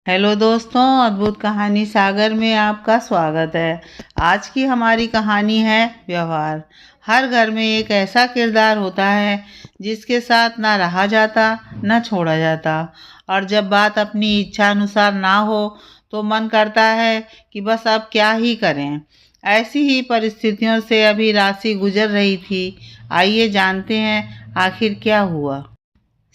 Hello दोस्तों, अद्भुत कहानी सागर में आपका स्वागत है। आज की हमारी कहानी है व्यवहार। हर घर में एक ऐसा किरदार होता है जिसके साथ ना रहा जाता ना छोड़ा जाता, और जब बात अपनी इच्छा अनुसार ना हो तो मन करता है कि बस अब क्या ही करें। ऐसी ही परिस्थितियों से अभी राशि गुजर रही थी। आइए जानते हैं आखिर क्या हुआ।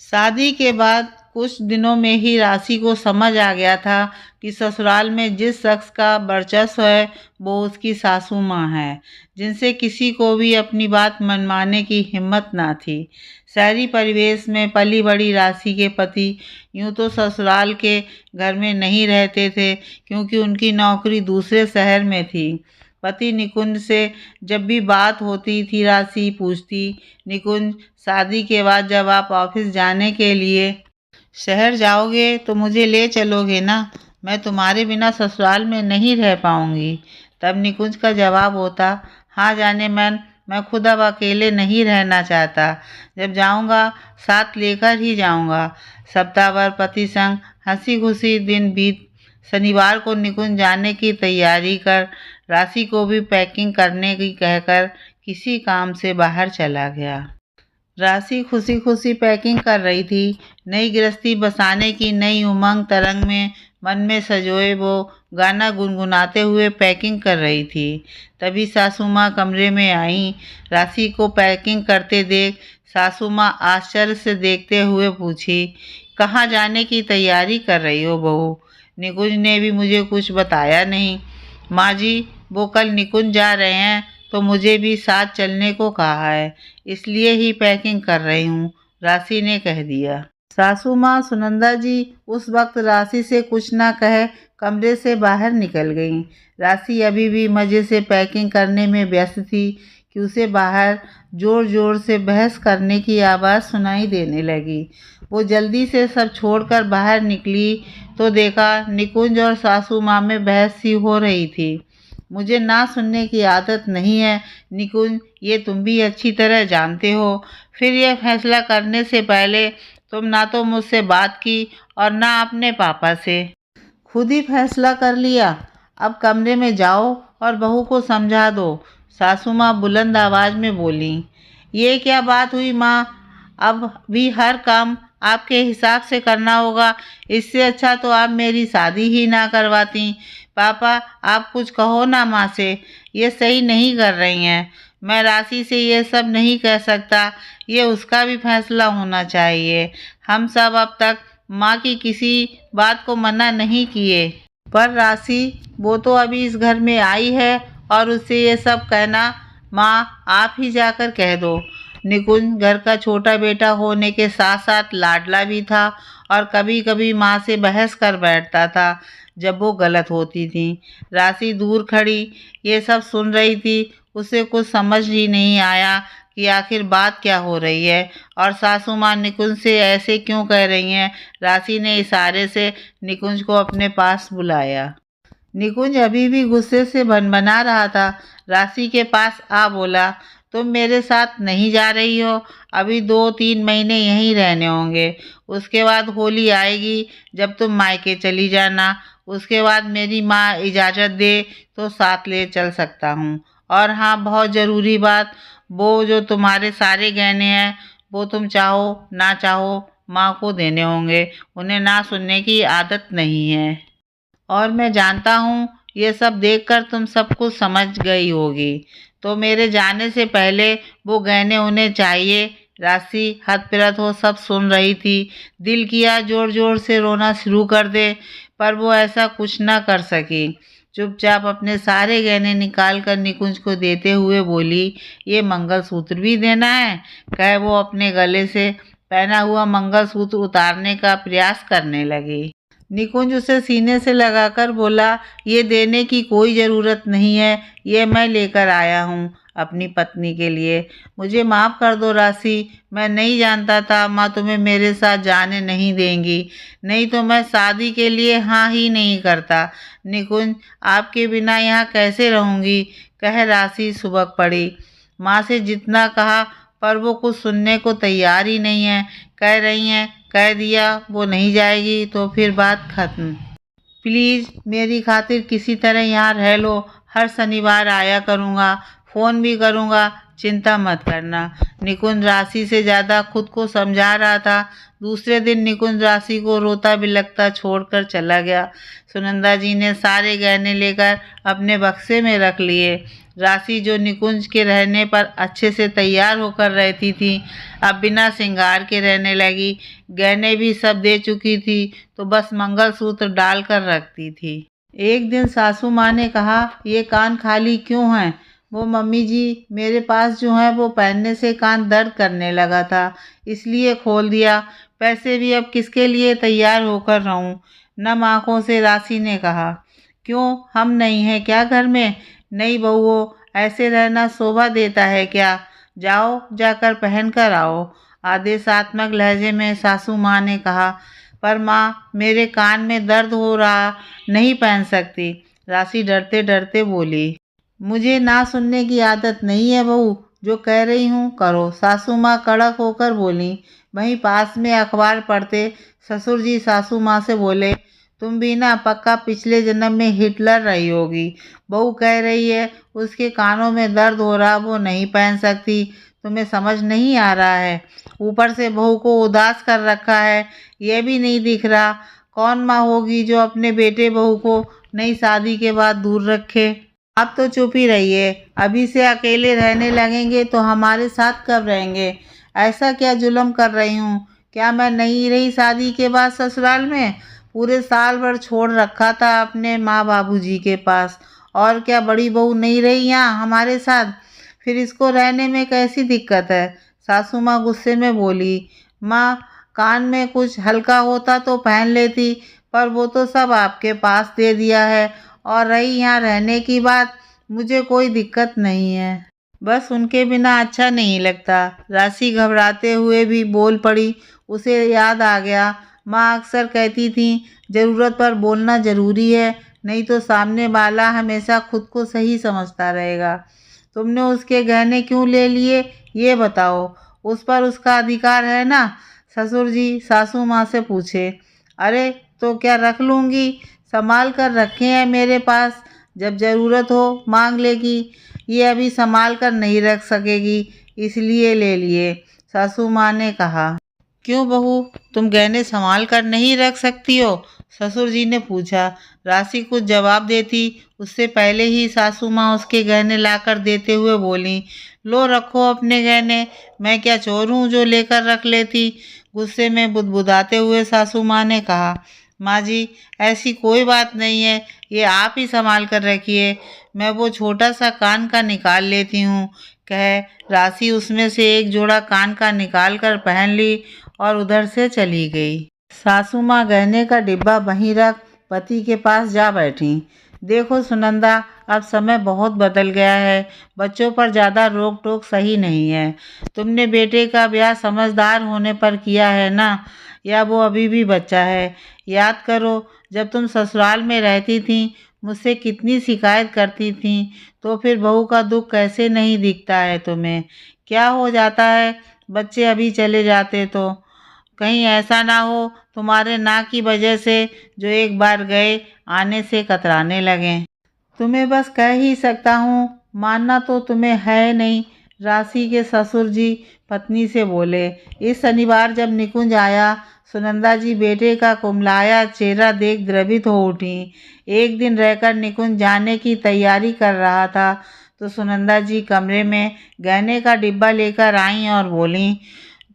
शादी के बाद कुछ दिनों में ही राशि को समझ आ गया था कि ससुराल में जिस शख्स का वर्चस्व है वो उसकी सासू माँ है, जिनसे किसी को भी अपनी बात मनवाने की हिम्मत ना थी। शहरी परिवेश में पली बड़ी राशि के पति यूं तो ससुराल के घर में नहीं रहते थे, क्योंकि उनकी नौकरी दूसरे शहर में थी। पति निकुंज से जब भी बात होती थी राशि पूछती, निकुंज, शादी के बाद जब आप ऑफिस जाने के लिए शहर जाओगे तो मुझे ले चलोगे ना? मैं तुम्हारे बिना ससुराल में नहीं रह पाऊंगी। तब निकुंज का जवाब होता, हाँ जाने मन, मैं खुद अब अकेले नहीं रहना चाहता। जब जाऊंगा साथ लेकर ही जाऊंगा। सप्ताह भर पति संग हंसी खुशी दिन बीत शनिवार को निकुंज जाने की तैयारी कर राशि को भी पैकिंग करने की कहकर किसी काम से बाहर चला गया। राशि खुशी खुशी पैकिंग कर रही थी। नई गृहस्थी बसाने की नई उमंग तरंग में मन में सजोए वो गाना गुनगुनाते हुए पैकिंग कर रही थी। तभी सासू माँ कमरे में आई। राशि को पैकिंग करते देख सासू माँ आश्चर्य से देखते हुए पूछी, कहाँ जाने की तैयारी कर रही हो बहू? निकुंज ने भी मुझे कुछ बताया नहीं। माँ जी, वो कल निकुंज जा रहे हैं तो मुझे भी साथ चलने को कहा है, इसलिए ही पैकिंग कर रही हूँ, राशि ने कह दिया। सासू माँ सुनंदा जी उस वक्त राशि से कुछ ना कहे कमरे से बाहर निकल गईं। राशि अभी भी मज़े से पैकिंग करने में व्यस्त थी कि उसे बाहर जोर जोर से बहस करने की आवाज़ सुनाई देने लगी। वो जल्दी से सब छोड़कर बाहर निकली तो देखा निकुंज और सासू माँ में बहस सी हो रही थी। मुझे ना सुनने की आदत नहीं है निकुंज, ये तुम भी अच्छी तरह जानते हो। फिर यह फैसला करने से पहले तुम ना तो मुझसे बात की और ना अपने पापा से। खुद ही फैसला कर लिया। अब कमरे में जाओ और बहू को समझा दो, सासू माँ बुलंद आवाज में बोली। ये क्या बात हुई माँ? अब भी हर काम आपके हिसाब से करना होगा। इससे अच्छा तो आप मेरी शादी ही ना करवाती। पापा, आप कुछ कहो ना माँ से, ये सही नहीं कर रही हैं। मैं राशि से ये सब नहीं कह सकता, ये उसका भी फैसला होना चाहिए। हम सब अब तक माँ की किसी बात को मना नहीं किए, पर राशि वो तो अभी इस घर में आई है और उससे ये सब कहना, माँ आप ही जाकर कह दो। निकुंज घर का छोटा बेटा होने के साथ साथ लाडला भी था और कभी कभी माँ से बहस कर बैठता था जब वो गलत होती थी। राशि दूर खड़ी ये सब सुन रही थी। उसे कुछ समझ ही नहीं आया कि आखिर बात क्या हो रही है और सासू माँ निकुंज से ऐसे क्यों कह रही हैं। राशि ने इशारे से निकुंज को अपने पास बुलाया। निकुंज अभी भी गुस्से से भनभना रहा था। राशि के पास आ बोला, तुम मेरे साथ नहीं जा रही हो, अभी 2-3 महीने यहीं रहने होंगे। उसके बाद होली आएगी जब तुम मायके चली जाना। उसके बाद मेरी माँ इजाज़त दे तो साथ ले चल सकता हूँ। और हाँ, बहुत ज़रूरी बात, वो जो तुम्हारे सारे गहने हैं वो तुम चाहो ना चाहो माँ को देने होंगे। उन्हें ना सुनने की आदत नहीं है। और मैं जानता हूँ ये सब देखकर तुम सब कुछ समझ गई होगी, तो मेरे जाने से पहले वो गहने उन्हें चाहिए। राशि हतप्रभ हो सब सुन रही थी। दिल किया जोर जोर से रोना शुरू कर दे, पर वो ऐसा कुछ ना कर सकी। चुपचाप अपने सारे गहने निकाल कर निकुंज को देते हुए बोली, ये मंगलसूत्र भी देना है? कह वो अपने गले से पहना हुआ मंगलसूत्र उतारने का प्रयास करने लगी। निकुंज उसे सीने से लगाकर बोला, ये देने की कोई ज़रूरत नहीं है, ये मैं लेकर आया हूँ अपनी पत्नी के लिए। मुझे माफ़ कर दो राशि, मैं नहीं जानता था माँ तुम्हें मेरे साथ जाने नहीं देंगी, नहीं तो मैं शादी के लिए हाँ ही नहीं करता। निकुंज, आपके बिना यहाँ कैसे रहूँगी? कह राशि सुबक पड़ी। माँ से जितना कहा पर वो कुछ सुनने को तैयार ही नहीं है। कह रही हैं, कह दिया वो नहीं जाएगी तो फिर बात खत्म। प्लीज़ मेरी खातिर किसी तरह यहाँ रह लो। हर शनिवार आया करूँगा, फ़ोन भी करूँगा, चिंता मत करना। निकुंज राशि से ज़्यादा खुद को समझा रहा था। दूसरे दिन निकुंज राशि को रोता बिलखता छोड़कर चला गया। सुनंदा जी ने सारे गहने लेकर अपने बक्से में रख लिए। राशि जो निकुंज के रहने पर अच्छे से तैयार होकर रहती थी, अब बिना श्रृंगार के रहने लगी। गहने भी सब दे चुकी थी, तो बस मंगलसूत्र डाल कर रखती थी। एक दिन सासू माँ ने कहा, ये कान खाली क्यों हैं? वो मम्मी जी, मेरे पास जो है वो पहनने से कान दर्द करने लगा था, इसलिए खोल दिया। पैसे भी अब किसके लिए तैयार होकर रहूं? नम आंखों से राशि ने कहा, क्यों, हम नहीं हैं क्या घर में? नहीं बहुओं, ऐसे रहना शोभा देता है क्या? जाओ, जाकर पहन कर आओ। आदेशात्मक लहजे में सासू माँ ने कहा, पर माँ, मेरे कान में दर्द हो रहा, नहीं पहन सकती। राशि डरते डरते बोली, मुझे ना सुनने की आदत नहीं है बहू, जो कह रही हूँ करो। सासू माँ कड़क होकर बोली। वहीं पास में अखबार पढ़ते ससुर जी सासू माँ से बोले, तुम भी ना पक्का पिछले जन्म में हिटलर रही होगी। बहू कह रही है उसके कानों में दर्द हो रहा, वो नहीं पहन सकती। तुम्हें समझ नहीं आ रहा है? ऊपर से बहू को उदास कर रखा है, ये भी नहीं दिख रहा? कौन माँ होगी जो अपने बेटे बहू को नई शादी के बाद दूर रखे? आप तो चुप ही रहिए। अभी से अकेले रहने लगेंगे तो हमारे साथ कब रहेंगे? ऐसा क्या जुल्म कर रही हूँ? क्या मैं नहीं रही शादी के बाद ससुराल में? पूरे साल भर छोड़ रखा था अपने माँ बाबूजी के पास। और क्या बड़ी बहू नहीं रही यहाँ हमारे साथ? फिर इसको रहने में कैसी दिक्कत है? सासू माँ गुस्से में बोली, माँ, कान में कुछ हल्का होता तो पहन लेती, पर वो तो सब आपके पास दे दिया है। और रही यहाँ रहने की बात, मुझे कोई दिक्कत नहीं है, बस उनके बिना अच्छा नहीं लगता। राशि घबराते हुए भी बोल पड़ी। उसे याद आ गया, माँ अक्सर कहती थी, ज़रूरत पर बोलना ज़रूरी है, नहीं तो सामने वाला हमेशा खुद को सही समझता रहेगा। तुमने उसके गहने क्यों ले लिए, ये बताओ। उस पर उसका अधिकार है ना? ससुर जी सासू माँ से पूछे। अरे तो क्या रख लूँगी, संभाल कर रखे हैं मेरे पास, जब ज़रूरत हो मांग लेगी। ये अभी संभाल कर नहीं रख सकेगी, इसलिए ले लिए। सासू माँ ने कहा, क्यों बहू, तुम गहने संभाल कर नहीं रख सकती हो? ससुर जी ने पूछा। राशि कुछ जवाब देती उससे पहले ही सासू माँ उसके गहने लाकर देते हुए बोली, लो रखो अपने गहने, मैं क्या चोर हूँ जो लेकर रख लेती? गुस्से में बुदबुदाते हुए सासू माँ ने कहा, माँ जी, ऐसी कोई बात नहीं है, ये आप ही संभाल कर रखिए, मैं वो छोटा सा कान का निकाल लेती हूँ। कह राशि उसमें से एक जोड़ा कान का निकाल कर पहन ली और उधर से चली गई। सासू माँ गहने का डिब्बा वहीं रख पति के पास जा बैठी। देखो सुनंदा, अब समय बहुत बदल गया है, बच्चों पर ज़्यादा रोक टोक सही नहीं है। तुमने बेटे का ब्याह समझदार होने पर किया है ना, या वो अभी भी बच्चा है? याद करो, जब तुम ससुराल में रहती थी, मुझसे कितनी शिकायत करती थी, तो फिर बहू का दुख कैसे नहीं दिखता है तुम्हें? क्या हो जाता है, बच्चे अभी चले जाते तो? कहीं ऐसा ना हो तुम्हारे ना की वजह से जो एक बार गए आने से कतराने लगें। तुम्हें बस कह ही सकता हूँ, मानना तो तुम्हें है नहीं। राशि के ससुर जी पत्नी से बोले। इस शनिवार जब निकुंज आया, सुनंदा जी बेटे का कुमलाया चेहरा देख द्रवित हो उठी। एक दिन रहकर निकुंज जाने की तैयारी कर रहा था, तो सुनंदा जी कमरे में गहने का डिब्बा लेकर आईं और बोलीं,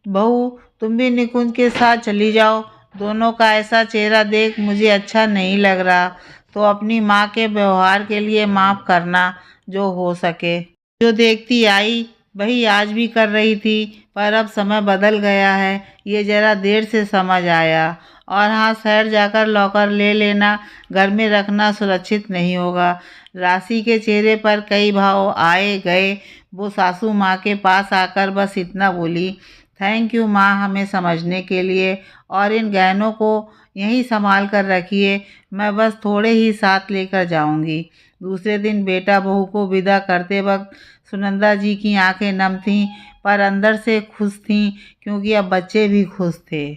बहू, तुम भी निकुंज के साथ चली जाओ। दोनों का ऐसा चेहरा देख मुझे अच्छा नहीं लग रहा, तो अपनी माँ के व्यवहार के लिए माफ़ करना जो हो सके। जो देखती आई वही आज भी कर रही थी, पर अब समय बदल गया है, ये ज़रा देर से समझ आया। और हाँ, शहर जाकर लॉकर ले लेना, घर में रखना सुरक्षित नहीं होगा। राशि के चेहरे पर कई भाव आए गए। वो सासू माँ के पास आकर बस इतना बोली, थैंक यू माँ हमें समझने के लिए, और इन गहनों को यहीं संभाल कर रखिए, मैं बस थोड़े ही साथ लेकर जाऊंगी। दूसरे दिन बेटा बहू को विदा करते वक्त सुनंदा जी की आंखें नम थीं, पर अंदर से खुश थीं, क्योंकि अब बच्चे भी खुश थे।